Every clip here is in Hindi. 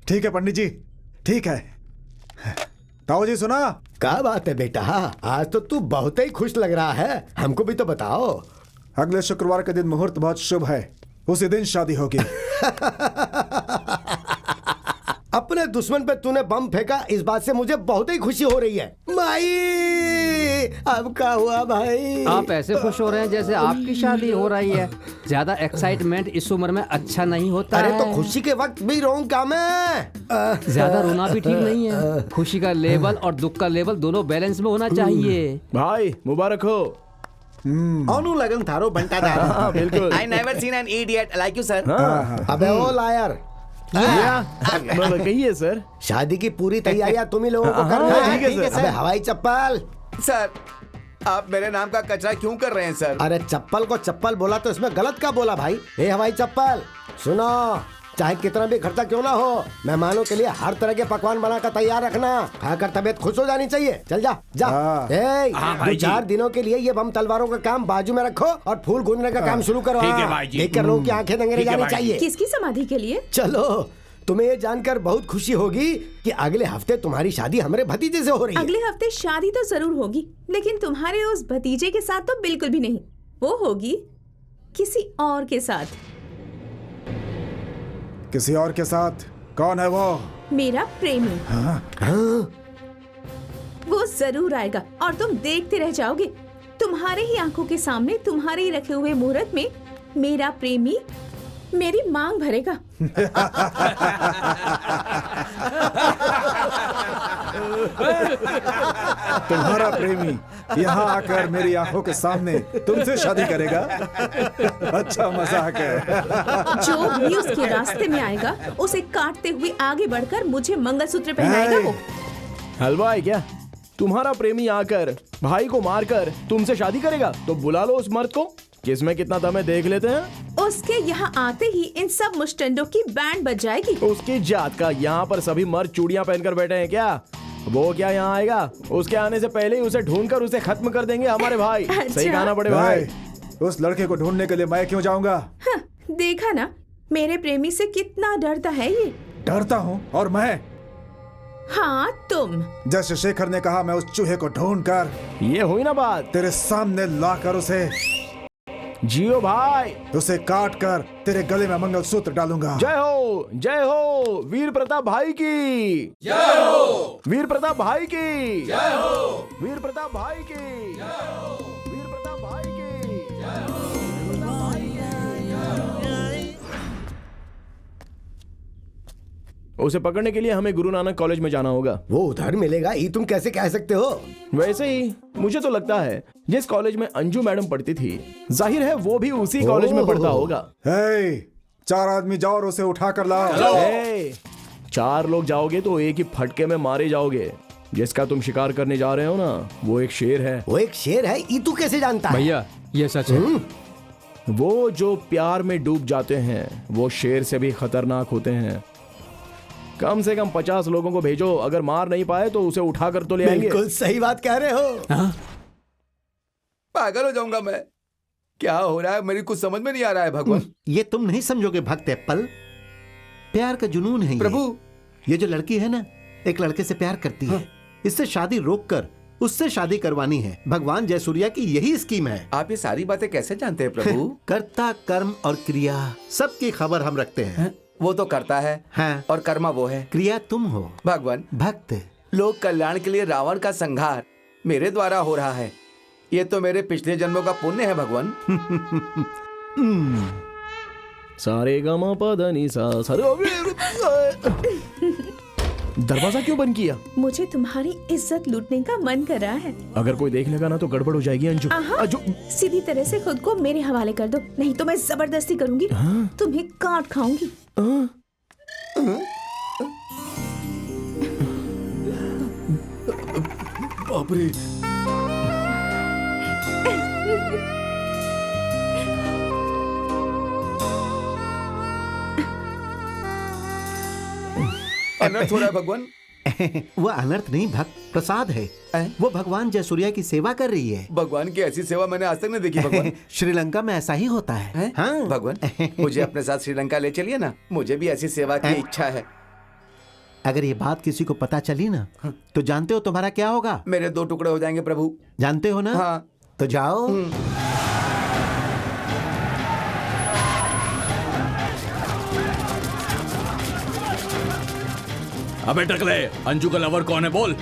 ठीक है पंडित जी, ठीक है। ताऊ जी सुना? क्या बात है बेटा, आज तो तू बहुत ही खुश लग रहा है, हमको भी तो बताओ। अगले शुक्रवार के दिन मुहूर्त बहुत शुभ है, उसी दिन शादी होगी। अपने दुश्मन पे तूने बम फेंका, इस बात से मुझे बहुत ही खुशी हो रही है। माई, अब क्या हुआ भाई? आप ऐसे खुश हो रहे हैं जैसे आपकी शादी हो रही है। ज्यादा एक्साइटमेंट इस उम्र में अच्छा नहीं होता अरे है। तो खुशी के वक्त भी रोऊं क्या मैं? ज्यादा रोना भी ठीक नहीं है। खुशी का लेवल और दुख का लेवल दोनों बैलेंस में होना चाहिए। भाई मुबारक हो। ओनू लगन थारो बंटा था। बिल्कुल। I never seen an idiot like you, sir. अबे ओ लायर, कहिए सर। शादी की पूरी तैयारियां तुम ही लोगों को करना है। ठीक है सर। अबे हवाई चप्पल। सर, आप मेरे नाम का कचरा क्यों कर रहे हैं सर? अरे चप्पल को चप्पल बोला तो इसमें गलत क्या बोला भाई? ए हवाई चप्पल, सुनो, चाहे कितना भी खर्चा क्यों ना हो, मेहमानों के लिए हर तरह के पकवान बनाकर तैयार रखना। खाकर तबीयत खुश हो जानी चाहिए। चल जा जा। दो चार दिनों के लिए ये बम तलवारों का काम बाजू में रखो और फूल गूंजने का काम शुरू करो। देखकर लोगों की आंखें दंगे रह जानी चाहिए। किसकी समाधि के लिए? चलो, तुम्हें ये जानकर बहुत खुशी होगी कि अगले हफ्ते तुम्हारी शादी हमारे भतीजे से हो रही है। अगले हफ्ते शादी तो जरूर होगी, लेकिन तुम्हारे उस भतीजे के साथ तो बिल्कुल भी नहीं। वो होगी किसी और के साथ। किसी और के साथ? कौन है वो? मेरा प्रेमी। वो जरूर आएगा और तुम देखते रह जाओगे। तुम्हारे ही आंखों के सामने, तुम्हारे ही रखे हुए मुहूर्त में मेरा प्रेमी मेरी मांग भरेगा। तुम्हारा प्रेमी यहाँ आकर मेरी आंखों के सामने तुमसे शादी करेगा? अच्छा मजाक है। जो भी उसके रास्ते में आएगा उसे काटते हुए आगे बढ़कर मुझे मंगलसूत्र पहनाएगा वो। हलवा है क्या? तुम्हारा प्रेमी आकर भाई को मारकर तुमसे शादी करेगा? तो बुला लो उस मर्द को, किसमें कितना दम है देख लेते हैं। उसके यहाँ आते ही इन सब मुस्टंडों की बैंड बज जाएगी। उसकी जात का, यहाँ पर सभी मर्द चूड़ियां पहनकर बैठे हैं क्या? वो क्या यहाँ आएगा? उसके आने से पहले ही उसे ढूंढकर उसे खत्म कर देंगे हमारे भाई। अच्छा। सही कहा ना बड़े भाई? उस लड़के को ढूंढने के लिए मैं क्यों जाऊंगा? हाँ, देखा ना मेरे प्रेमी से कितना डरता है ये। डरता हूँ? और मैं? हाँ तुम। जैसे शेखर ने कहा, मैं उस चूहे को ढूंढकर ये हुई ना बात। तेरे सामने लाकर उसे जियो भाई, उसे काट कर तेरे गले में मंगलसूत्र डालूंगा। जय हो वीर प्रताप भाई की जय हो, वीर प्रताप भाई की जय हो, वीर प्रताप भाई की जय हो, वीर प्रताप भाई की जय हो। उसे पकड़ने के लिए हमें गुरु नानक कॉलेज में जाना होगा। वो उधर मिलेगा ही, तुम कैसे कह सकते हो? वैसे ही मुझे तो लगता है जिस कॉलेज में अंजू मैडम पढ़ती थी, जाहिर है वो भी उसी कॉलेज में पढ़ता होगा। हे, 4 आदमी जाओ और उसे उठा कर लाओ। हे, 4 लोग जाओगे तो एक ही फटके में मारे जाओगे। जिसका तुम शिकार करने जा रहे हो ना, वो एक शेर है। वो एक शेर है? ये तू कैसे जानता है? भैया ये सच है। वो जो प्यार में डूब जाते हैं वो शेर से भी खतरनाक होते हैं। कम से कम 50 लोगों को भेजो, अगर मार नहीं पाए तो उसे उठाकर तो ले आएंगे। बिल्कुल सही बात कह रहे हो। पागल हो जाऊंगा मैं। क्या हो रहा है, मेरी कुछ समझ में नहीं आ रहा है भगवान। ये तुम नहीं समझोगे भक्त एप्पल, प्यार का जुनून है प्रभु। ये जो लड़की है ना, एक लड़के से प्यार करती है, इससे शादी रोककर उससे शादी करवानी है। भगवान जयसूर्या की यही स्कीम है। आप ये सारी बातें कैसे जानते हैं प्रभु? कर्ता कर्म और क्रिया सबकी खबर हम रखते हैं। वो तो करता है हाँ। और कर्मा वो है। क्रिया तुम हो भगवान। भक्त। लोक कल्याण के लिए रावण का संहार मेरे द्वारा हो रहा है। ये तो मेरे पिछले जन्मों का पुण्य है भगवान। सारे गमा पदनी सा दरवाजा क्यों बंद किया? मुझे तुम्हारी इज्जत लूटने का मन कर रहा है। अगर कोई देख लेगा ना तो गड़बड़ हो जाएगी अंजू। अंजू सीधी तरह से खुद को मेरे हवाले कर दो, नहीं तो मैं जबरदस्ती करूंगी। तुम्हें काट खाऊंगी। बाप रे। अनर्थ हो रहा है भगवान। वो अनर्थ नहीं भक्त, प्रसाद है। वो भगवान जयसूर्या की सेवा कर रही है। भगवान की ऐसी सेवा मैंने आज तक नहीं देखी भगवान। श्रीलंका में ऐसा ही होता है। हाँ भगवान, मुझे अपने साथ श्रीलंका ले चलिए ना, मुझे भी ऐसी सेवा की इच्छा है। अगर ये बात किसी को पता चली ना तो जानते हो तुम्हारा क्या होगा? मेरे 2 टुकड़े हो जाएंगे प्रभु। जानते हो ना? हाँ। तो जाओ। अबे टकले, अंजू का लवर कौन है बोल?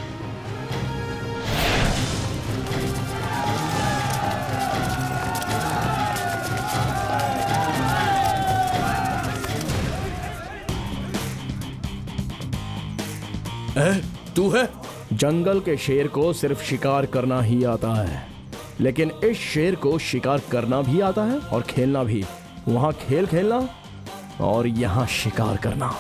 तू है? जंगल के शेर को सिर्फ शिकार करना ही आता है, लेकिन इस शेर को शिकार करना भी आता है और खेलना भी। वहां खेल खेलना और यहाँ शिकार करना।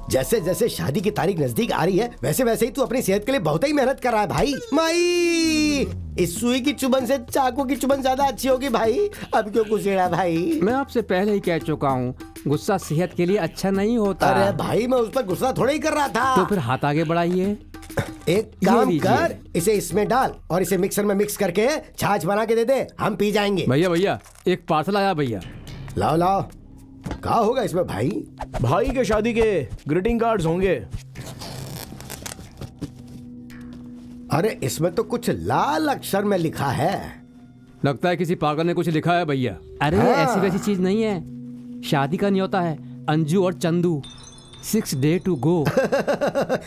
जैसे जैसे शादी की तारीख नजदीक आ रही है वैसे वैसे ही तू अपनी सेहत के लिए बहुत ही मेहनत कर रहा है भाई। माई, इस सुई की चुभन से चाकू की चुभन ज्यादा अच्छी होगी भाई। अब क्यों घुसेड़ा भाई? मैं आपसे पहले ही कह चुका हूँ, गुस्सा सेहत के लिए अच्छा नहीं होता। अरे भाई, मैं उस पर गुस्सा थोड़ा ही कर रहा था। तो फिर हाथ आगे बढ़ाइए। एक काम लीजिए। कर, इसे इसमें डाल और इसे मिक्सर में मिक्स करके छाछ बना के दे दे, हम पी जाएंगे। भैया भैया, एक पार्सल आया भैया। लाओ लाओ। क्या होगा इसमें भाई? भाई के शादी के ग्रीटिंग कार्ड्स होंगे। अरे इसमें तो कुछ लाल अक्षर में लिखा है। लगता है किसी पागल ने कुछ लिखा है भैया। अरे हाँ। ऐसी वैसी चीज नहीं है, शादी का न्योता है। अंजू और चंदू 6 days to go।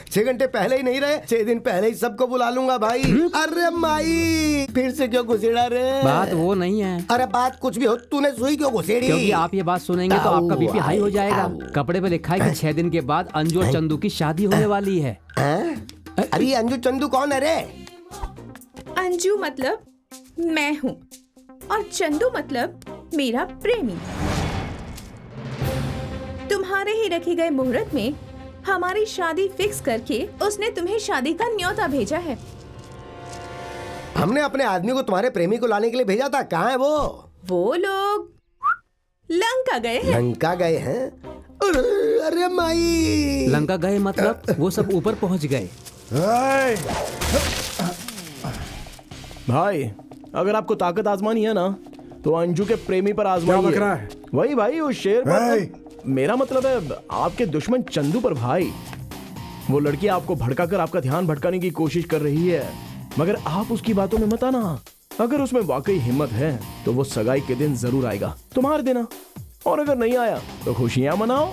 6 घंटे पहले ही नहीं रहे, 6 दिन पहले ही सबको बुला लूंगा भाई। अरे माई, फिर से क्यों घुसेड़ा रे? बात वो नहीं है। अरे बात कुछ भी हो, तूने सुई क्यों घुसेड़ी? क्योंकि आप ये बात सुनेंगे तो आपका बीपी हाई हो जाएगा। आऊ। कपड़े पे लिखा है कि 6 दिन के बाद अंजू और चंदू की शादी होने वाली है। हैं? अरे अंजू चंदू कौन है रे? अंजू मतलब मैं हूँ और चंदू मतलब मेरा प्रेमी। तुम्हारे ही रखे गए मुहूर्त में हमारी शादी फिक्स करके उसने तुम्हें शादी का न्योता भेजा है। हमने अपने आदमी को तुम्हारे प्रेमी को लाने के लिए भेजा था। कहाँ है वो? वो लोग लंका गए हैं। लंका गए हैं? अरे माई, लंका गए मतलब वो सब ऊपर पहुंच गए। भाई, अगर आपको ताकत आजमानी है ना तो अंजू के प्रेमी पर क्या आजमाइए। बक रहा है? वही भाई, उस शेर भाई। पर। मेरा मतलब है आपके दुश्मन चंदू पर भाई। वो लड़की आपको भड़काकर आपका ध्यान भटकाने की कोशिश कर रही है, मगर आप उसकी बातों में मत आना। अगर उसमें वाकई हिम्मत है तो वो सगाई के दिन जरूर आएगा, तुम हार देना। और अगर नहीं आया तो खुशियां मनाओ।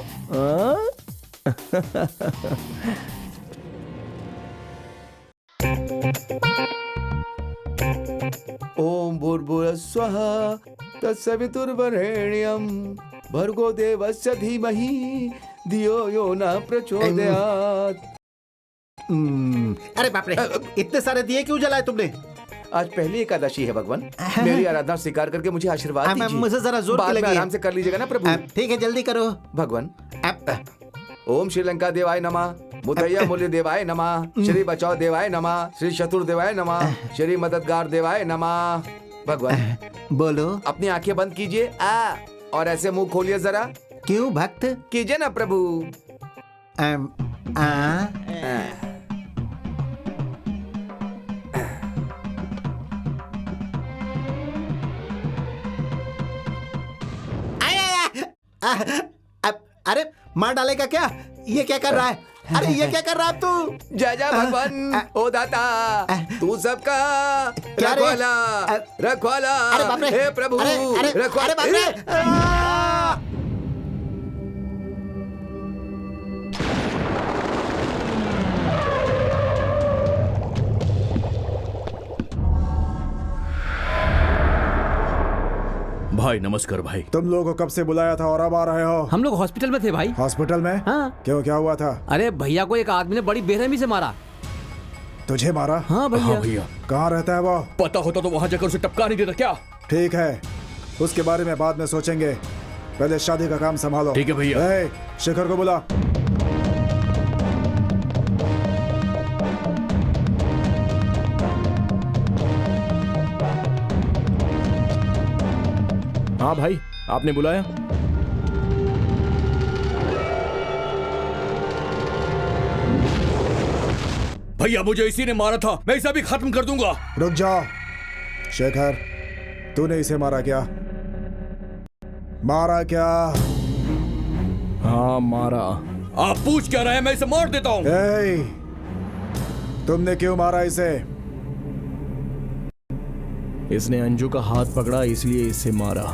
ओम भूर्भुवस्सुः तत्सवितुर्वरेण्यं भर्गो देवस्य धीमहि धियो यो न प्रचोदयात्। अरे बाप रे, इतने सारे दिए क्यों जलाए तुमने? आज पहली एकादशी है भगवान, मेरी आराधना स्वीकार करके मुझे आशीर्वाद दीजिए। मुझे जरा जोर बाद की में लगी है। आराम से कर लीजिएगा ना प्रभु। ठीक है, जल्दी करो। भगवान, ओम श्रीलंका देवाय नमः, मुदैया मूल्य देवाय नमः, श्री बचाओ देवाय नमः, श्री चतुर देवाय नमः, श्री मददगार देवाय नमः। भगवान, बोलो। अपनी आंखें बंद कीजिए और ऐसे मुंह खोलिए जरा। क्यों भक्त? कीजिए ना प्रभु। अरे मार डालेगा क्या? ये क्या कर रहा है? अरे ये क्या कर रहा है तू? जय जय भगवान, ओ दाता, तू सबका क्या रे? रखवाला, रखवाला। अरे बाप रे! हे प्रभु, अरे रखवाला। बाप रे! भाई नमस्कार भाई। तुम लोगों को कब से बुलाया था और अब आ रहे हो? हम लोग हॉस्पिटल में थे भाई। हॉस्पिटल में? हाँ। क्यों, क्या हुआ था? अरे भैया को एक आदमी ने बड़ी बेरहमी से मारा। तुझे मारा? हाँ भैया। हाँ भैया, कहाँ रहता है वो? पता होता तो वहां जाकर उसे टपका नहीं देता क्या? ठीक है, उसके बारे में बाद में सोचेंगे, पहले शादी का काम संभालो। ठीक है भैया। ए, शेखर को बुला। हाँ भाई, आपने बुलाया? भैया मुझे इसी ने मारा था, मैं इसे भी खत्म कर दूंगा। रुक जाओ शेखर, तूने इसे मारा क्या? मारा क्या? हाँ मारा। आप पूछ क्या रहे हैं? मैं इसे मार देता हूँ। ए, तुमने क्यों मारा इसे? इसने अंजू का हाथ पकड़ा इसलिए इसे मारा।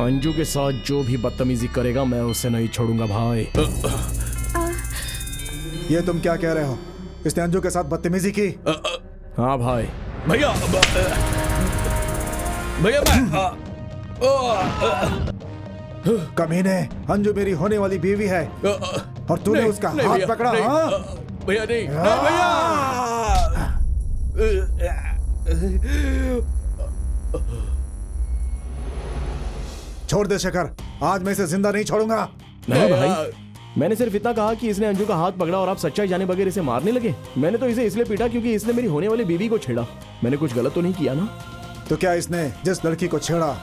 अंजू के साथ जो भी बदतमीजी करेगा मैं उसे नहीं छोड़ूंगा भाई। ये तुम क्या कह रहे हो? इसने अंजू के साथ बदतमीजी की? हाँ भाई। भैया भैया कमीने, अंजू मेरी होने वाली बीवी है और तूने नहीं, उसका नहीं हाथ भैया, पकड़ा? नहीं, हाँ? भैया नहीं, नहीं भैया। छोड़ दे शेखर, आज मैं इसे जिंदा नहीं छोड़ूंगा। नहीं भाई, मैंने सिर्फ इतना कहा कि इसने अंजू का हाथ पकड़ा और आप सच्चाई जाने बगैर इसे मारने लगे। मैंने तो इसे इसलिए पीटा क्योंकि इसने मेरी होने वाली बीवी को छेड़ा। मैंने कुछ गलत तो नहीं किया ना? तो क्या इसने जिस लड़की को छेड़ा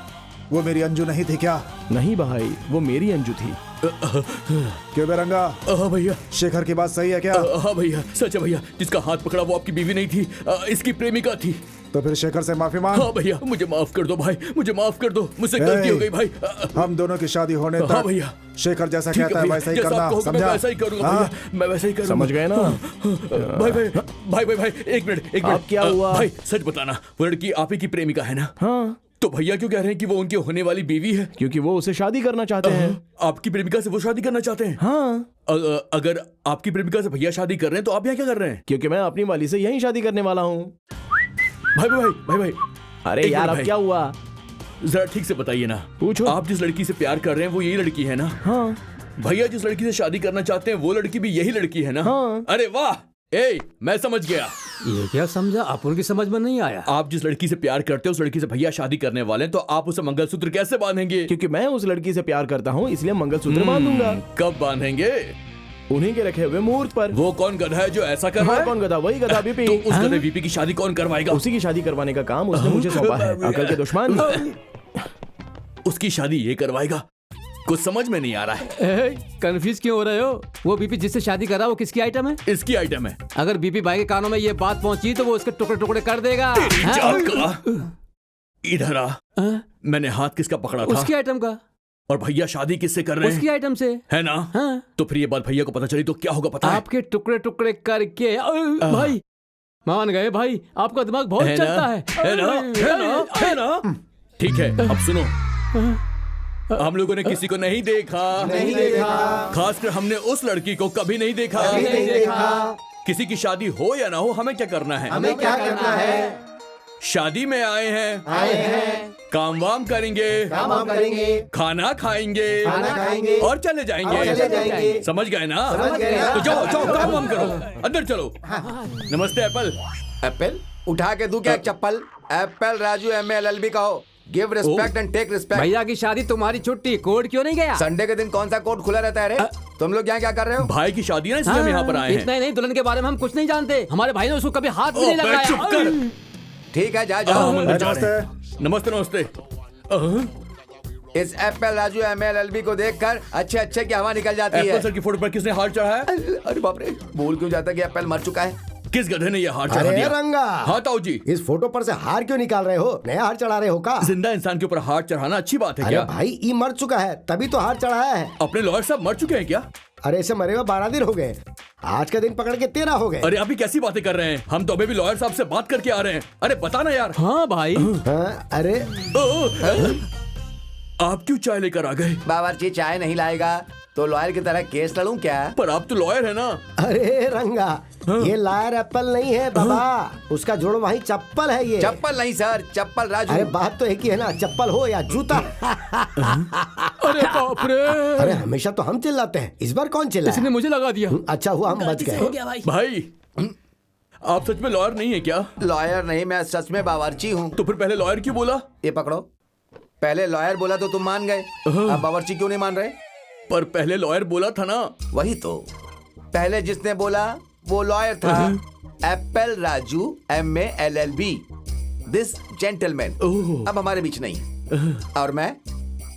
वो मेरी अंजू नहीं थी क्या? नहीं भाई, वो मेरी अंजू थी। क्यों बेरंगा, हाँ भैया, शेखर की बात सही है क्या? हाँ भैया, सच है भैया। जिसका हाथ पकड़ा वो आपकी बीवी नहीं थी, इसकी प्रेमिका थी। तो फिर शेखर से माफी मांग। हाँ भैया, मुझे माफ कर दो भाई, मुझे माफ कर दो, मुझसे गलती हो गई भाई। हम दोनों की शादी होने हाँ तक भैया, शेखर जैसा ठीक कहता है भैया, वैसा ही जैसा करना, आप कहोगे, मैं समझा? वैसा ही करूंगा हाँ? भैया, मैं वैसा ही करूंगा। समझ गए ना? भाई भाई भाई भाई भाई, एक मिनट। अब क्या हुआ? भाई सच बताना, वो लड़की आप ही की प्रेमिका है ना? हाँ, तो भैया क्यों कह रहे हैं कि वो उनकी होने वाली बीवी है? क्योंकि वो उसे शादी करना चाहते हैं। आपकी प्रेमिका से वो शादी करना चाहते हैं? हाँ, अगर आपकी प्रेमिका से भैया शादी कर रहे हैं तो आप यहाँ क्या कर रहे हैं? क्योंकि मैं अपनी वाली से यही शादी करने वाला हूँ। भाई भाई भाई भाई, अरे एक यार, मिनट अब भाई। क्या हुआ? जरा ठीक से बताइए ना। पूछो। आप जिस लड़की से प्यार कर रहे हैं वो यही लड़की है ना? हाँ भैया जिस लड़की से शादी करना चाहते हैं वो लड़की भी यही लड़की है ना? हाँ। अरे वाह, ए मैं समझ गया। ये क्या समझा? आप उनकी समझ में नहीं आया। आप जिस लड़की से प्यार करते हो उस लड़की से भैया शादी करने वाले हैं, तो आप उसे मंगलसूत्र कैसे बांधेंगे? क्योंकि मैं उस लड़की से प्यार करता हूँ इसलिए मंगलसूत्र बांध दूंगा। कब बांधेंगे? उन्हीं के रखे हुए मुहूर्त पर। वो कौन गधा है जो ऐसा कर रहा हाँ, है? कौन गधा? वही गधा बीपी। तो उस गधे वीपी की शादी कौन करवाएगा? उसी की शादी करवाने का काम उसने मुझे सौंपा है। अकल के दुश्मन। उसकी शादी ये करवाएगा? कुछ समझ में नहीं आ रहा है। कंफ्यूज क्यों हो रहे हो? वो बीपी जिससे शादी कर रहा है वो किसकी आइटम है? इसकी आइटम है। अगर बीपी भाई के कानों में ये बात पहुंची तो वो उसके टुकड़े टुकड़े कर देगा। तेरी हाँ? जात का। इधर आ। हाँ? मैंने हाथ किसका पकड़ा था? उसकी आइटम का। और भैया शादी किससे कर रहे उसकी हैं? आइटम से। है ना? हाँ? तो फिर ये बात भैया को पता चली तो क्या होगा पता है? आपके टुकड़े टुकड़े करके भाई मान गए भाई, आपका दिमाग बहुत है ना? चलता है। है ना? है ना? है ना? ठीक है, अब सुनो। हम लोगों ने किसी को नहीं देखा, खासकर हमने उस लड़की को कभी नहीं देखा। किसी की शादी हो या ना हो, हमें क्या करना है? हमें क्या करना है? शादी में आए हैं, काम वाम करेंगे, हम करेंगे, खाना खाएंगे, खाएंगे और चले जाएंगे। समझ गए ना? तो जाओ जाओ, काम वाम करो, अंदर चलो। नमस्ते एप्पल। एप्पल उठा के दूं क्या एक चप्पल? एप्पल राजू MALLB कहो। Give respect and take respect. भैया की शादी तुम्हारी छुट्टी, कोर्ट क्यों नहीं गया? संडे के दिन कौन सा कोर्ट खुला रहता है रे? तुम लोग यहाँ क्या कर रहे हो? भाई की शादी है ना, इसलिए हम यहाँ पर आए इतना हैं। ही नहीं, दुल्हन के बारे में हम कुछ नहीं जानते। हमारे भाई ने उसको कभी हाथ भी नहीं ओ, लगाया। चुप कर। ठीक है, जा जाओ। हम अंदर जा रहे हैं। नमस्ते। नमस्ते नमस्ते। इस एप्पल राजू MALLB को देखकर अच्छे अच्छे की हवा निकल जाती एप्पल है। सर की फोटो पर किसने हार चढ़ा है? अरे बाप रे, भूल क्यों जाता कि एप्पल मर चुका है? किस गधे ने ये हार चढ़ा अरे दिया? रंगा, हाँ ताऊ जी। इस फोटो पर से हार क्यों निकाल रहे हो? नया हार चढ़ा रहे हो का? जिंदा इंसान के ऊपर हार चढ़ाना अच्छी बात है अरे क्या? भाई, ये मर चुका है तभी तो हार चढ़ाया है। अपने लॉयर साहब मर चुके हैं क्या? अरे इसे मरे हुए 12 दिन हो गए, आज का दिन पकड़ के 13 हो गए। अरे अभी कैसी बातें कर रहे हैं? हम तो अभी भी लॉयर साहब से बात करके आ रहे हैं। अरे बताना यार। हाँ भाई। हाँ, अरे आप क्यों चाय लेकर आ गए? बावर्ची चाय नहीं लाएगा तो लॉयर की तरह केस लड़ूं क्या? पर आप तो लॉयर है ना? अरे रंगा, ये लायर एप्पल नहीं है बाबा, उसका जोड़ वही चप्पल है ये। चप्पल नहीं सर, चप्पल राजू। अरे बात तो एक ही है ना, चप्पल हो या जूता। अरे बाप रे, अरे हमेशा तो हम चिल्लाते हैं, इस बार कौन चिल्लाया? इसने मुझे लगा दिया। अच्छा हुआ हम बच गए। भाई आप सच में लॉयर नहीं है क्या? लॉयर नहीं, मैं सच में बावर्ची हूँ। तो फिर पहले लॉयर क्यों बोला? ये पकड़ो, पहले लॉयर बोला तो तुम मान गए, अब बावर्ची क्यों नहीं मान रहे? पर पहले लॉयर बोला था ना। वही तो, पहले जिसने बोला वो लॉयर था। Apple Raju MALLB, this gentleman. अब हमारे बीच नहीं। और मैं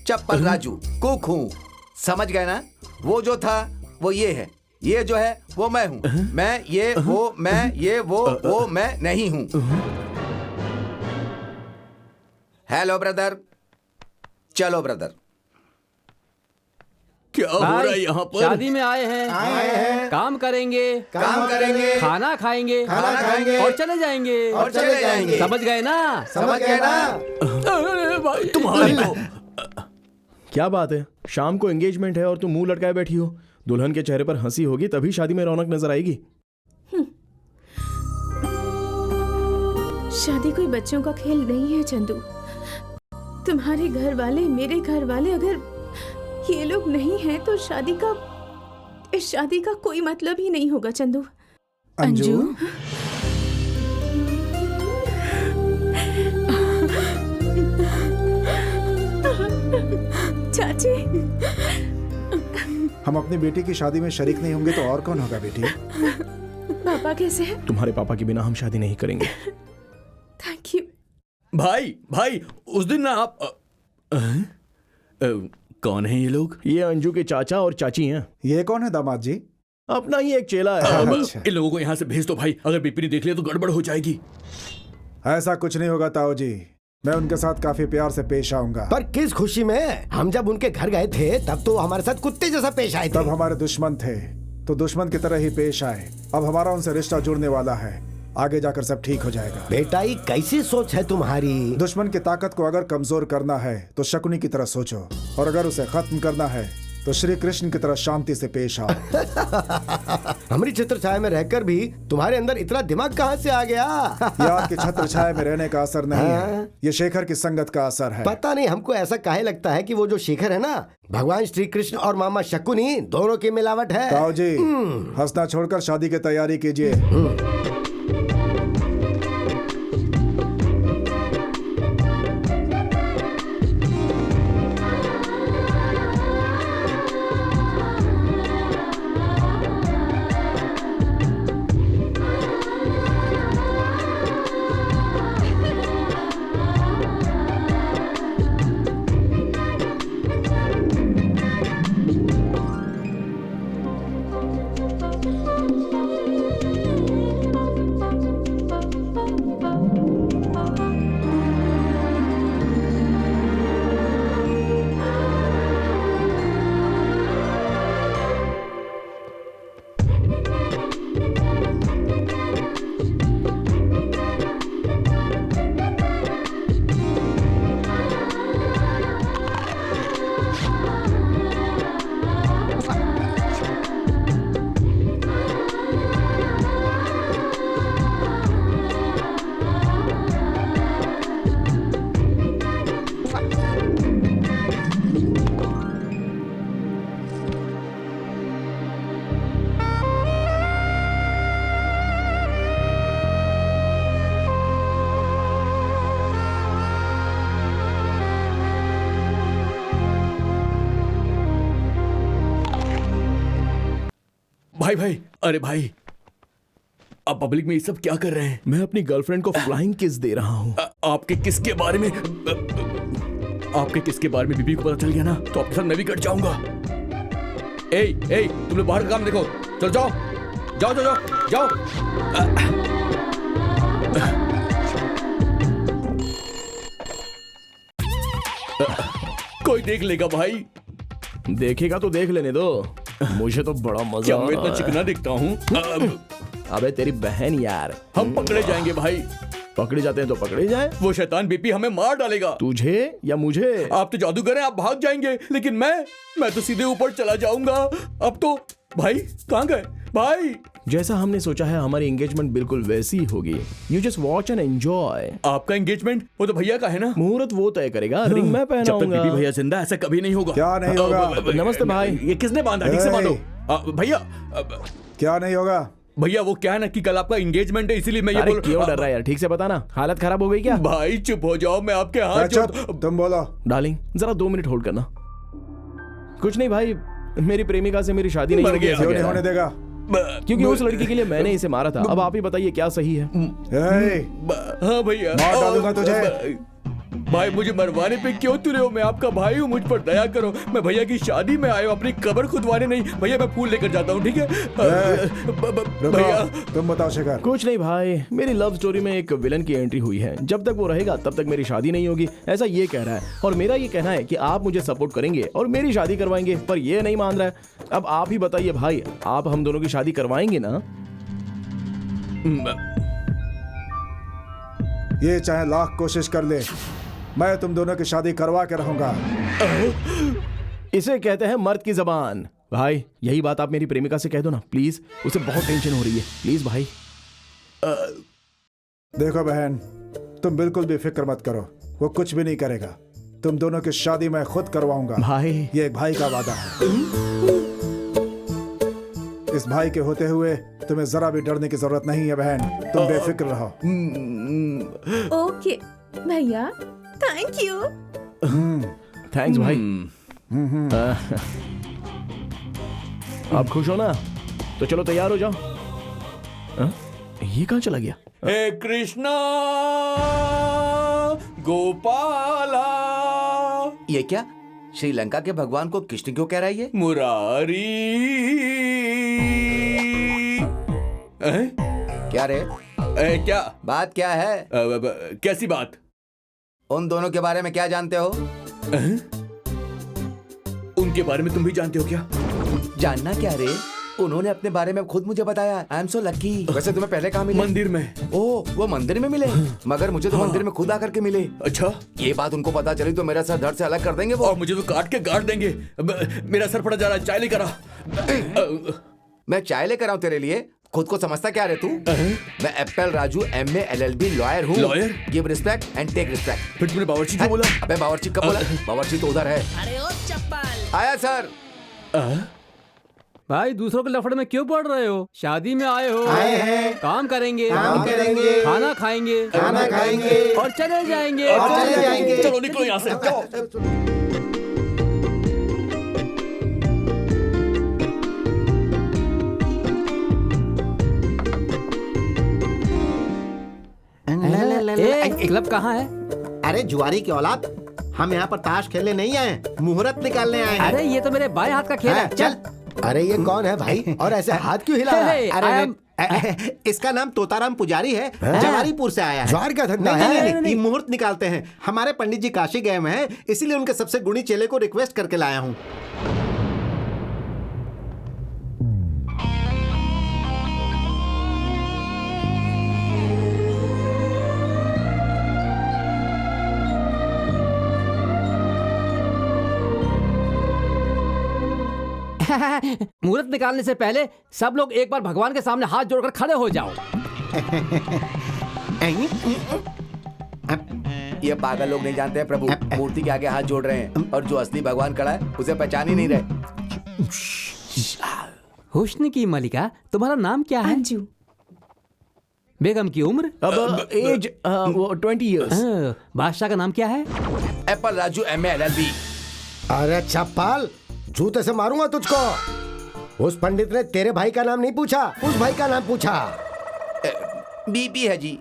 चप्पल राजू कुक हूँ, समझ गए ना? वो जो था वो ये है, ये जो है वो मैं हूँ, मैं ये वो मैं ये वो मैं नहीं हूँ। हेलो ब्रदर, चलो ब्रदर। क्या हो रहा है यहाँ पर? शादी में आए हैं, काम करेंगे, खाना खाएंगे, और चले जाएंगे, समझ गए ना? अरे भाई तुम्हारी तो क्या बात है, शाम को एंगेजमेंट है और तुम मुंह लटकाए बैठी हो। दुल्हन के चेहरे पर हंसी होगी तभी शादी में रौनक नजर आएगी। शादी कोई बच्चों का खेल नहीं है चंदू। तुम्हारे घर वाले, मेरे घर वाले, अगर ये लोग नहीं हैं तो इस शादी का कोई मतलब ही नहीं होगा चंदू। अंजू, चाची, हम अपनी बेटी की शादी में शरीक नहीं होंगे तो और कौन होगा बेटी? पापा कैसे हैं? तुम्हारे पापा के बिना हम शादी नहीं करेंगे। Thank you. भाई उस दिन ना आप कौन है ये लोग? ये अंजू के चाचा और चाची हैं। ये कौन है दामाद जी? अपना ही एक चेला है। अच्छा। इन लोगों को यहाँ से भेज दो भाई, अगर बीपी ने देख लिया तो गड़बड़ हो जाएगी। ऐसा कुछ नहीं होगा ताऊ जी, मैं उनके साथ काफी प्यार से पेश आऊंगा। पर किस खुशी में? हम जब उनके घर गए थे तब तो हमारे साथ कुत्ते जैसा पेश आए थे। तब हमारे दुश्मन थे तो दुश्मन की तरह ही पेश आए। अब हमारा उनसे रिश्ता जुड़ने वाला है, आगे जाकर सब ठीक हो जाएगा। बेटा ये कैसी सोच है तुम्हारी? दुश्मन की ताकत को अगर कमजोर करना है तो शकुनी की तरह सोचो, और अगर उसे खत्म करना है तो श्री कृष्ण की तरह शांति से पेश आओ। हमारी छत्र छाया में रहकर भी तुम्हारे अंदर इतना दिमाग कहाँ से आ गया? ये आपकी छत्र छाया में रहने का असर नहीं है, ये शेखर की संगत का असर है। पता नहीं हमको ऐसा काहे लगता है कि वो जो शेखर है ना, भगवान श्री कृष्ण और मामा शकुनी दोनों की मिलावट है। ताऊ जी, हंसना छोड़कर शादी की तैयारी कीजिए। भाई अरे भाई, आप पब्लिक में ये सब क्या कर रहे हैं? मैं अपनी गर्लफ्रेंड को फ्लाइंग किस दे रहा हूँ। आपके किसके बारे में बीबी को पता चल गया ना तो आपके साथ मैं भी कट जाऊंगा। तुम लोग बाहर का काम देखो, चल जाओ। कोई देख लेगा भाई। देखेगा तो देख लेने दो, मुझे तो बड़ा मजा। क्या मैं इतना चिकना दिखता हूँ? अबे तेरी बहन यार। हम पकड़े जाएंगे भाई। पकड़े जाते हैं तो पकड़े जाए। वो शैतान बीपी हमें मार डालेगा। तुझे या मुझे? आप तो जादूगर हैं, आप भाग जाएंगे, लेकिन मैं तो सीधे ऊपर चला जाऊंगा। अब तो भाई कहाँ गए भाई? जैसा हमने सोचा है हमारी एंगेजमेंट बिल्कुल वैसी होगी। You just watch and enjoy. आपका एंगेजमेंट वो तो भैया का है ना? मुहूर्त वो तय करेगा, रिंग मैं जब तक पहनाऊंगा। बीबी भैया जिंदा ऐसा कभी नहीं होगा। क्या नहीं होगा? नमस्ते भाई। ये किसने बांधा? ठीक से बांधो भैया। क्या नहीं होगा भैया? वो क्या है ना कि कल आपका एंगेजमेंट है, इसीलिए मैं ये बोल। क्यों डर रहा है यार? ठीक से बताना, हालत खराब हो गई क्या? भाई चुप हो जाओ, मैं आपके हाथ चुप, तुम बोलो। डार्लिंग जरा 2 मिनट होल्ड करना। कुछ नहीं भाई, मेरी प्रेमिका से मेरी शादी नहीं होगी। क्यों नहीं होने देगा? क्योंकि उस लड़की के लिए मैंने इसे मारा था। अब आप ही बताइए क्या सही है? हाँ भैया, मार डालूंगा तुझे। भाई मुझे मरवाने पे क्यों तुले हो? मैं आपका भाई हूँ, मुझ पर दया करो। मैं भैया की शादी में आया हूँ, अपनी कब्र खुदवाने नहीं। भैया मैं फूल लेकर जाता हूँ, ठीक है? भैया रुको, तुम बताओ शेखर। कुछ नहीं भाई, मेरी लव स्टोरी में एक विलन की एंट्री हुई है। जब तक वो रहेगा तब तक मेरी शादी नहीं होगी, ऐसा ये कह रहा है। और मेरा ये कहना है कि आप मुझे सपोर्ट करेंगे और मेरी शादी करवाएंगे, पर ये नहीं मान रहा है। अब आप ही बताइए भाई, आप हम दोनों की शादी करवाएंगे ना? ये चाहे लाख कोशिश कर ले, मैं तुम दोनों की शादी करवा के रहूंगा। इसे कहते हैं मर्द की जबान। भाई यही बात आप मेरी प्रेमिका से कह दो ना प्लीज, उसे बहुत टेंशन हो रही है, प्लीज भाई। देखो बहन, तुम बिल्कुल भी फिक्र मत करो, वो कुछ भी नहीं करेगा। तुम दोनों की शादी मैं खुद करवाऊंगा। भाई ये एक भाई का वादा है। इस भाई के होते हुए तुम्हें जरा भी डरने की जरूरत नहीं है बहन, तुम बेफिक्र रहो। ओके भैया, थैंक यू। थैंक्स भाई। आप खुश हो ना? तो चलो तैयार हो जाओ। ये कहाँ चला गया? हे कृष्णा गोपाला। ये क्या श्रीलंका के भगवान को कृष्ण क्यों कह रहा है ये? मुरारी। क्या रे? क्या बात क्या है? कैसी बात? उन दोनों के बारे में क्या जानते हो? उनके बारे में तुम भी जानते हो क्या? जानना क्या रे? उन्होंने अपने बारे में खुद मुझे बताया। I am so lucky. वैसे तुम्हें पहले कहाँ मिले? मंदिर में। ओह, वो मंदिर में मिले? मगर मुझे तो मंदिर में खुद आकर के मिले। अच्छा, ये बात उनको पता चली तो मेरा सर धड़ से अलग कर देंगे वो। और मुझे तो काट के गाड़ देंगे। मेरा सर फटा जा रहा है, चाय लेकर आ। मैं चाय लेकर आऊँ तेरे लिए? खुद को समझता क्या रे तू? मैं apple Raju MA LLB lawyer हूँ। Lawyer? Give respect and take respect. फिर तुमने बावर्ची क्यों बोला? अबे बावर्ची कब बोला? बावर्ची तो उधर है। अरे ओ चप्पल। आया सर। भाई दूसरों के लफड़े में क्यों पड़ रहे हो? शादी में आए हो, आए हैं, काम करेंगे, खाना खाएंगे, और चले जाएंगे। चलो निकलो यहाँ से। क्लब कहाँ है? अरे जुआरी की औलाद, हम यहाँ पर ताश खेलने नहीं आए, मुहूर्त निकालने आए हैं। अरे ये तो मेरे बाएं हाथ का खेल है। चल। अरे ये कौन है भाई, और ऐसे हाथ क्यों हिला रहा है? अरे इसका नाम तोताराम पुजारी है, जवारीपुर से आया है। ज्वार का धंधा नहीं, है? नहीं, नहीं, मुहूर्त निकालते हैं। हमारे पंडित जी काशी गए हुए हैं, इसीलिए उनके सबसे गुणी चेले को रिक्वेस्ट करके लाया हूँ। मुहूर्त निकालने से पहले सब लोग एक बार भगवान के सामने हाथ जोड़कर खड़े हो जाओ। ये पागल लोग नहीं जानते हैं प्रभु, मूर्ति के आगे हाथ जोड़ रहे हैं और जो असली भगवान खड़ा है उसे पहचान ही नहीं रहे। हुस्न की मलिका, तुम्हारा नाम क्या है? अंजू। बेगम की उम्र? अब एज 20 इयर्स। बादशाह का नाम क्या है? Apple Raju MA LLB। अरे चप्पल, जूते से मारूंगा तुझको। उस पंडित ने तेरे भाई का नाम नहीं पूछा, उस भाई का नाम पूछा। BP है जी।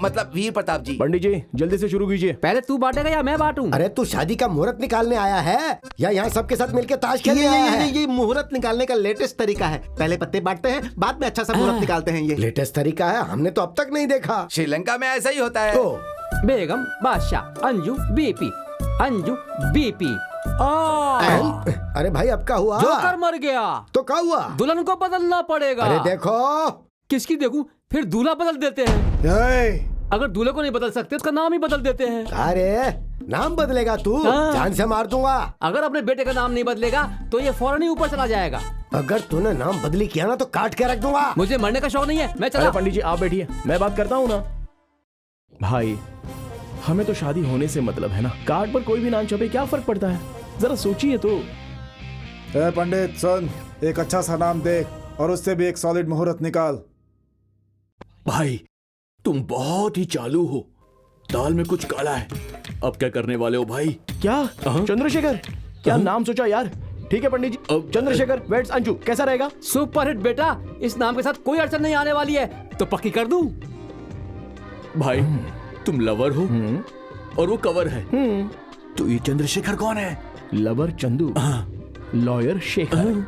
मतलब वीर प्रताप जी। पंडित जी जल्दी से शुरू कीजिए। पहले तू बांटेगा या मैं बांटूं? अरे तू शादी का मुहूर्त निकालने आया है या यहाँ सबके साथ मिलकर ताश खेलने आया है? ये मुहूर्त निकालने का लेटेस्ट तरीका है। पहले पत्ते बांटते हैं, बाद में अच्छा सा मुहूर्त निकालते हैं। ये लेटेस्ट तरीका है, हमने तो अब तक नहीं देखा। श्रीलंका में ऐसा ही होता है। तो बेगम, बादशाह, अंजू, BP, अंजू, BP। अरे भाई अब क्या हुआ? जोकर मर गया तो क्या हुआ? दुल्हन को बदलना पड़ेगा। अरे देखो, किसकी देखूं? फिर दूल्हा बदल देते हैं। अगर दूल्हे को नहीं बदल सकते उसका नाम ही बदल देते हैं। अरे नाम बदलेगा तू? जान से मार दूंगा। अगर अपने बेटे का नाम नहीं बदलेगा तो ये फौरन ही ऊपर चला जाएगा। अगर तूने नाम बदली किया ना तो काट के रख दूंगा। मुझे मरने का शौक नहीं है, मैं अरे चला। पंडित जी आप बैठिए, मैं बात करता हूँ ना। भाई हमें तो शादी होने से मतलब है ना, कार्ड पर कोई भी नाम छपे क्या फर्क पड़ता है? जरा सोचिए तो। पंडित सुन, एक अच्छा सा नाम देख और उससे भी एक सॉलिड मुहूर्त निकाल। भाई तुम बहुत ही चालू हो, दाल में कुछ काला है। अब क्या करने वाले हो भाई? क्या चंद्रशेखर, क्या नाम सोचा यार? ठीक है पंडित जी, चंद्रशेखर वेट्स अंजू कैसा रहेगा? सुपर हिट बेटा, इस नाम के साथ कोई अड़चन नहीं आने वाली है, तो पक्की कर दूं। भाई तुम लवर हो? और वो कवर है। तो ये चंद्रशेखर कौन है? Lover Chandu, lawyer Shekhar.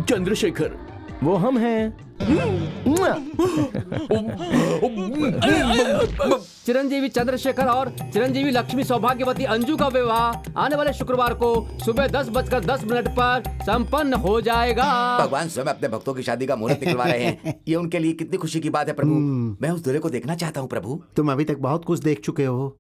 चंद्रशेखर वो हम हैं। चिरंजीवी चंद्रशेखर और चिरंजीवी लक्ष्मी सौभाग्यवती अंजू का विवाह आने वाले शुक्रवार को सुबह 10:10 पर संपन्न हो जाएगा। भगवान स्वयं अपने भक्तों की शादी का मुहूर्त निकलवा रहे हैं। ये उनके लिए कितनी खुशी की बात है प्रभु। मैं उस दूल्हे को देखना चाहता हूँ प्रभु। तुम अभी तक बहुत कुछ देख चुके हो।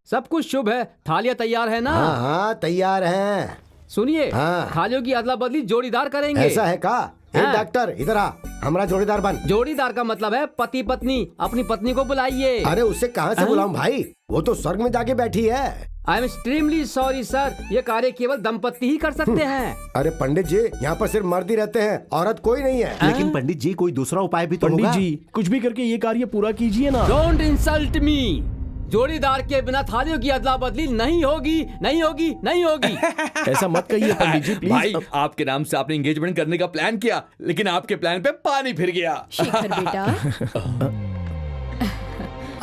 सब कुछ शुभ है। थालियां तैयार है ना? हाँ हाँ तैयार हैं। सुनिए, हाँ। थालियों की अदला बदली जोड़ीदार करेंगे। ऐसा है का? हाँ। डॉक्टर इधर आ, हमारा जोड़ीदार बन। जोड़ीदार का मतलब है पति पत्नी। अपनी पत्नी को बुलाइए। अरे उससे कहाँ से बुलाऊं भाई, वो तो स्वर्ग में जाके बैठी है। I am extremely sorry sir, ये कार्य केवल दंपति ही कर सकते हैं। अरे पंडित जी, यहाँ पर सिर्फ मर्द ही रहते हैं, औरत कोई नहीं है। लेकिन पंडित जी कोई दूसरा उपाय भी तो पंडित होगा। जी कुछ भी करके ये कार्य पूरा कीजिए ना। Don't insult me. जोड़ीदार के बिना थालियों की अदला बदली नहीं होगी, नहीं होगी, नहीं होगी। ऐसा मत कहिए पंडित जी प्लीज। भाई, आपके नाम से आपने एंगेजमेंट करने का प्लान किया, लेकिन आपके प्लान पे पानी फिर गया। शेखर बेटा,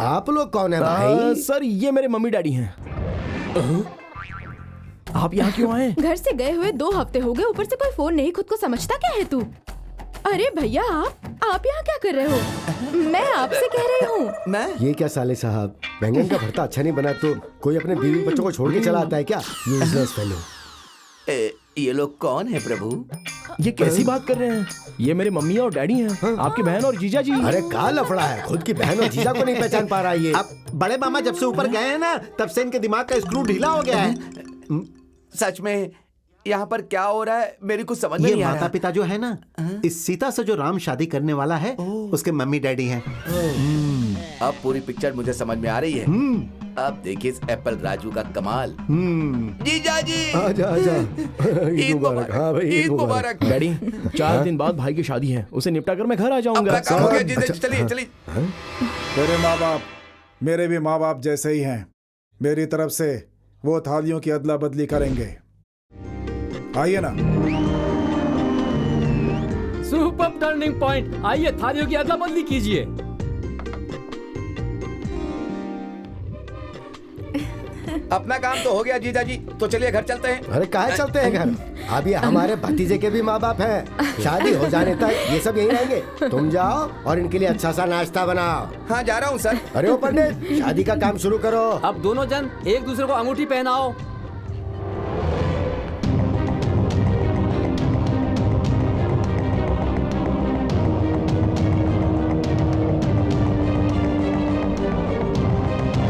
आप लोग कौन है भाई? सर ये मेरे मम्मी डैडी हैं। आप यहाँ क्यों आए? घर से गए हुए 2 हफ्ते हो गए, ऊपर से कोई फोन नहीं। खुद को समझता क्या है तू? अरे भैया, आप यहाँ क्या कर रहे हो? मैं आपसे कह रही हूँ। मैं ये क्या साले साहब, बैंगन का भरता अच्छा नहीं बना तो कोई अपने बीवी बच्चों को छोड़ के चला आता है क्या? Useless fellow. ये लोग कौन है प्रभु? ये कैसी बात कर रहे हैं? ये मेरे मम्मी और डैडी हैं, आपकी बहन और जीजा जी। अरे का लफड़ा है, खुद की बहन और जीजा को नहीं पहचान पा रहा ये। अब बड़े मामा जब से ऊपर गए हैं ना, तब से इनके दिमाग का स्क्रू ढीला हो गया है। सच में यहाँ पर क्या हो रहा है, मेरी कुछ समझ में ये नहीं आ माता रहा। पिता जो है ना, इस सीता से जो राम शादी करने वाला है, उसके मम्मी डैडी हैं। अब पूरी पिक्चर मुझे समझ में आ रही है। अब देखिए इस एप्पल राजू का कमाल। जीजा जी आजा आजा। ईद मुबारक। हाँ भाई, ईद मुबारक। डैडी 4 दिन बाद भाई की शादी है, उसे निपटा कर मैं घर आ जाऊंगा। अपना काम हो गया जीजा जी, चलिए चलिए। तेरे माँ बाप मेरे भी माँ बाप जैसे ही हैं। मेरी तरफ से वो थालियों की अदला बदली करेंगे। आइए ना। Super turning point. आइए थालियों की अदला बदली कीजिए। अपना काम तो हो गया जीजा जी, तो चलिए घर चलते हैं। अरे काहे चलते हैं घर? अब ये हमारे भतीजे के भी माँ बाप हैं। शादी हो जाने तक ये सब यहीं रहेंगे। तुम जाओ और इनके लिए अच्छा सा नाश्ता बनाओ। हाँ जा रहा हूँ सर। अरे ओ पंडित, शादी का काम शुरू करो। अब दोनों जन एक दूसरे को अंगूठी पहनाओ।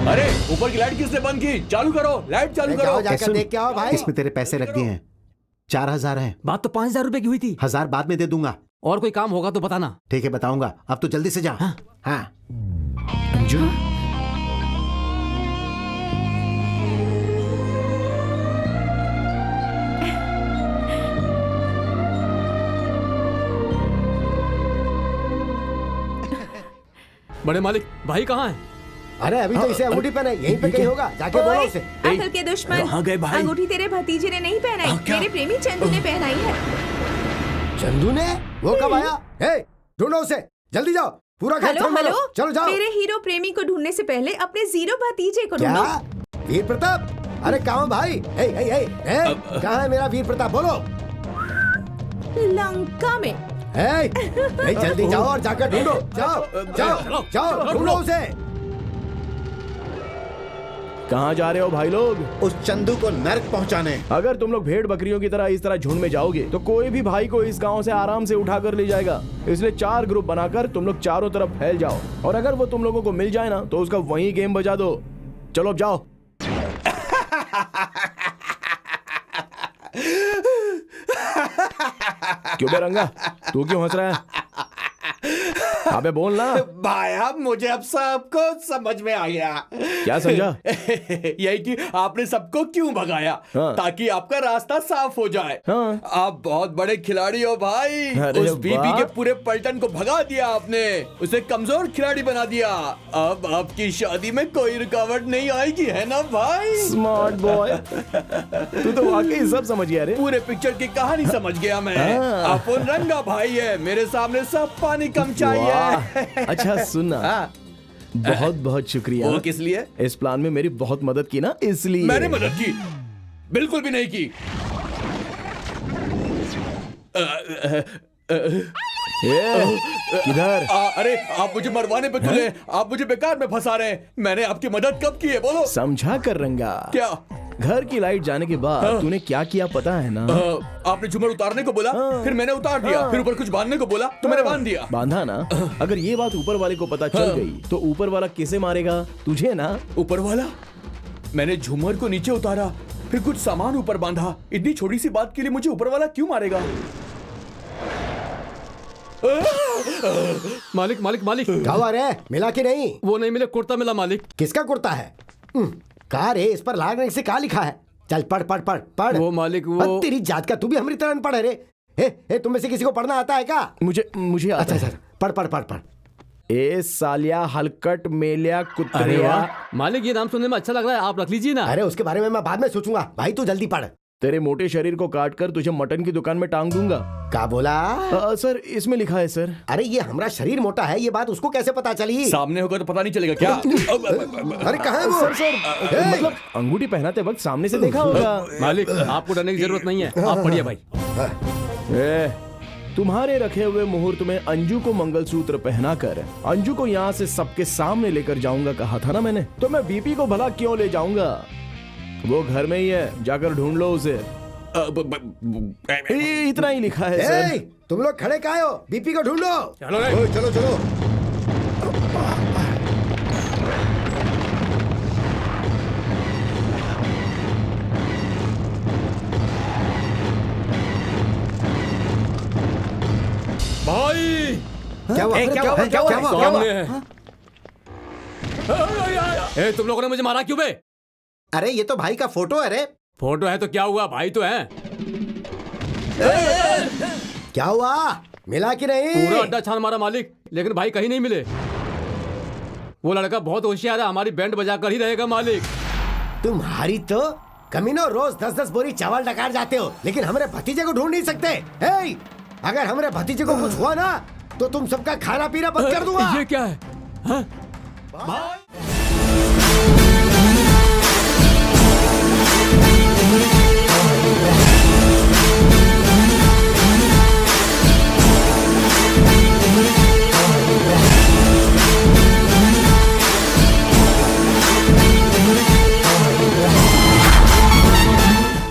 अरे ऊपर की लाइट किसने बंद की? चालू करो, लाइट चालू जाओ करो। जाकर देख के आओ भाई। इसमें तेरे पैसे रख दिए हैं, 4000 हैं। बात तो 5000 रुपए की हुई थी। 1000 बाद में दे दूंगा। और कोई काम होगा तो बताना। ठीक है बताऊंगा, अब तो जल्दी से जा। हाँ। अंजू बड़े मालिक, भाई कहाँ है? अरे अभी तो इसे अंगूठी पहना है, यहीं पे कहीं होगा। जाके बोलो उसे। अकल के दुश्मन, कहाँ गए भाई? अंगूठी तेरे भतीजे ने नहीं पहनाई, मेरे प्रेमी चंदू ने पहनाई है। चंदू ने? वो कब आया? हे, ढूंढो उसे, जल्दी जाओ। पूरा घर हेलो संभालो। हेलो, चलो जाओ। मेरे हीरो प्रेमी को ढूंढने से पहले अपने जीरो भतीजे को क्या? ढूंढो। वीर प्रताप? अरे कहाँ भाई? हे, हे, हे, हे, कहाँ है मेरा वीर प्रताप? बोलो। लंका में। हे, हे, जल्दी जाओ और जाकर ढूंढो। जाओ जाओ जाओ, ढूंढो उसे। कहाँ जा रहे हो भाई लोग? उस चंदू को नर्क पहुंचाने। अगर तुम लोग भेड़ बकरियों की तरह इस तरह झुंड में जाओगे तो कोई भी भाई को इस गांव से आराम से उठा कर ले जाएगा। इसलिए 4 ग्रुप बनाकर तुम लोग चारों तरफ फैल जाओ, और अगर वो तुम लोगों को मिल जाए ना तो उसका वहीं गेम बजा दो। चलो अब जाओ। क्यों बेरंगा, तू क्यों हंस रहा है? अबे बोल ना। भाई अब मुझे अब सब कुछ समझ में आ गया। क्या समझा? यही कि आपने सबको क्यों भगाया, हाँ। ताकि आपका रास्ता साफ हो जाए। हाँ। आप बहुत बड़े खिलाड़ी हो भाई। अरे उस बीपी वाह। के पूरे पलटन को भगा दिया आपने, उसे कमजोर खिलाड़ी बना दिया। अब आपकी शादी में कोई रुकावट नहीं आएगी, है ना भाई? स्मार्ट बॉय, तू तो वाकई सब समझ गया रे। पूरे पिक्चर की कहानी समझ गया मैं। हाँ। अपन रंगा भाई है, मेरे सामने सब पानी कम चाहिए। वाह। अच्छा सुनना, हाँ। बहुत बहुत शुक्रिया। वो किस लिए? इस प्लान में मेरी बहुत मदद की ना, इसलिए। मैंने मदद की? बिल्कुल भी नहीं की। किधर? अरे आप मुझे मरवाने पे तुले, आप मुझे बेकार में फंसा रहे हैं। मैंने आपकी मदद कब की है, बोलो। समझा कर रंगा। क्या? घर की लाइट जाने के बाद तूने क्या किया पता है ना? आपने झूमर उतारने को बोला, फिर मैंने उतार दिया, फिर ऊपर कुछ बांधने को बोला तो मैंने बांध दिया। बांधा ना? अगर ये बात ऊपर वाले को पता चल गई तो ऊपर वाला किसे मारेगा? तुझे ना। ऊपर वाला? मैंने झूमर को नीचे उतारा, फिर कुछ सामान ऊपर बांधा। इतनी छोटी सी बात के लिए मुझे ऊपर वाला क्यों मारेगा? मालिक मालिक मालिक, क्या हुआ रे, मिला कि नहीं? वो नहीं मिले, कुर्ता मिला मालिक। किसका कुर्ता है? कहा रे, इस पर लाल रंग से क्या लिखा है? चल पढ़ पढ़ पढ़ पढ़। वो मालिक, वो अरे तेरी जात का, तू भी हमारी तरह अनपढ़ है रे। हे, तुम में से किसी को पढ़ना आता है क्या? मुझे आता अच्छा है। पढ़ पढ़ पढ़ पढ़। ए सालिया हलकट मेलिया अरे कुत्तरिया। वाह मालिक, ये नाम सुनने में अच्छा लग रहा है, आप रख लीजिए ना। अरे उसके बारे में मैं बाद में सोचूंगा, भाई तू जल्दी पढ़। तेरे मोटे शरीर को काट कर तुझे मटन की दुकान में टांग दूंगा। क्या बोला? सर इसमें लिखा है सर। अरे ये हमारा शरीर मोटा है, ये बात उसको कैसे पता चली? सामने होगा तो पता नहीं चलेगा क्या? अरे कहाँ है वो? सर मतलब अंगूठी पहनाते वक्त सामने से देखा होगा। मालिक आपको डरने की जरूरत नहीं है, आप पढ़िए भाई। तुम्हारे रखे हुए मुहूर्त में अंजू को मंगलसूत्र पहनाकर अंजू को यहाँ से सबके सामने लेकर जाऊंगा, कहा था ना मैंने। तो मैं बीपी को भला क्यों ले जाऊंगा? वो घर में ही है, जाकर ढूंढ लो उसे। इतना ही लिखा है सर। तुम लोग खड़े काहे हो? बीपी को ढूंढो। चलो रे। चलो चलो। भाई क्या हुआ? क्या हुआ? सामने है। ए, तुम लोगों ने मुझे मारा क्यों बे? अरे ये तो भाई का फोटो है रे। फोटो है तो क्या हुआ, भाई तो है। क्या हुआ? मिला कि नहीं? पूरा अड्डा छान मारा मालिक, लेकिन भाई कहीं नहीं मिले। वो लड़का बहुत होशियार है, हमारी बैंड बजा कर ही रहेगा मालिक। तुम्हारी तो कमीनों, रोज 10-10 बोरी चावल डकार जाते हो, लेकिन हमारे भतीजे को ढूंढ नहीं सकते। हे, अगर हमारे भतीजे को कुछ हुआ ना तो तुम सबका खाना पीना बंद कर दूंगा। ये क्या है? हाँ? भाई